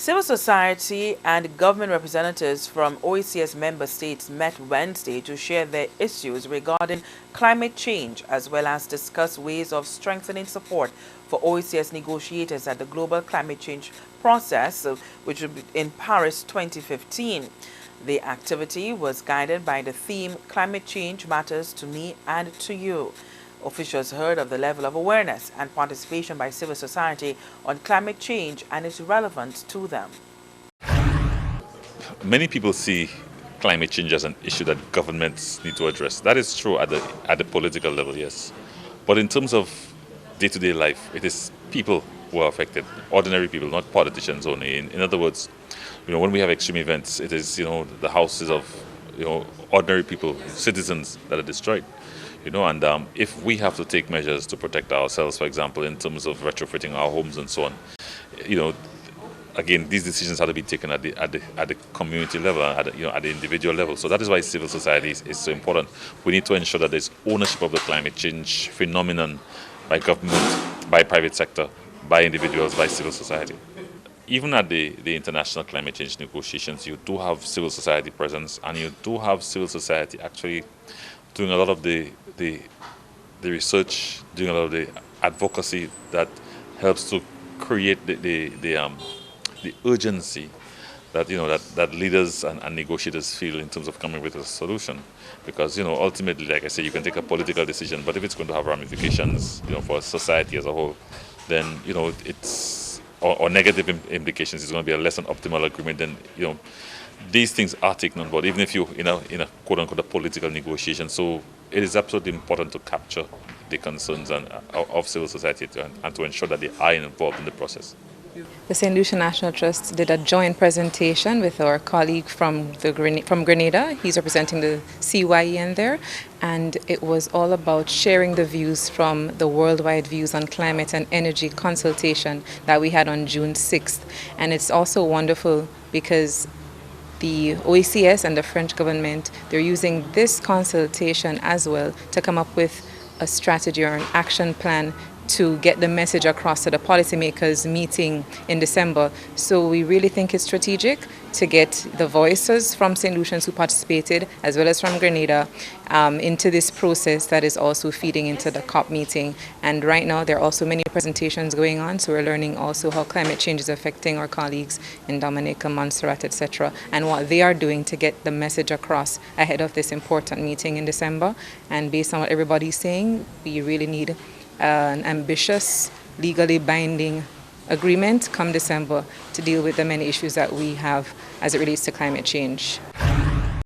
Civil society and government representatives from OECS member states met Wednesday to share their issues regarding climate change as well as discuss ways of strengthening support for OECS negotiators at the global climate change process, which will be in Paris 2015. The activity was guided by the theme Climate Change Matters to Me and to You. Officials heard of the level of awareness and participation by civil society on climate change and its relevance to them. Many people see climate change as an issue that governments need to address. That is true at the political level, yes. But in terms of day-to-day life, it is people who are affected, ordinary people, not politicians only. In other words, when we have extreme events, it is, the houses of, ordinary people, citizens that are destroyed. And if we have to take measures to protect ourselves, for example, in terms of retrofitting our homes and so on, again, these decisions have to be taken at the community level, at the individual level. So that is why civil society is so important. We need to ensure that there's ownership of the climate change phenomenon by government, by private sector, by individuals, by civil society. Even at the international climate change negotiations, you do have civil society presence, and you do have civil society actually doing a lot of the research, doing a lot of the advocacy that helps to create the urgency that that leaders and negotiators feel in terms of coming with a solution. Because ultimately, like I say, you can take a political decision, but if it's going to have ramifications for society as a whole, then it's or negative implications. It's going to be a less than optimal agreement. Then these things are taken on board, even if you in a quote unquote a political negotiation. So it is absolutely important to capture the concerns of civil society and to ensure that they are involved in the process. The St. Lucia National Trust did a joint presentation with our colleague from Grenada. He's representing the CYEN there, and it was all about sharing the views from the Worldwide Views on Climate and Energy consultation that we had on June 6th. And it's also wonderful because the OECS and the French government, they're using this consultation as well to come up with a strategy or an action plan to get the message across to the policymakers meeting in December. So we really think it's strategic to get the voices from St. Lucians who participated, as well as from Grenada, into this process that is also feeding into the COP meeting. And right now there are also many presentations going on, so we're learning also how climate change is affecting our colleagues in Dominica, Montserrat, etc., and what they are doing to get the message across ahead of this important meeting in December. And based on what everybody's saying, we really need an ambitious, legally binding agreement come December to deal with the many issues that we have as it relates to climate change.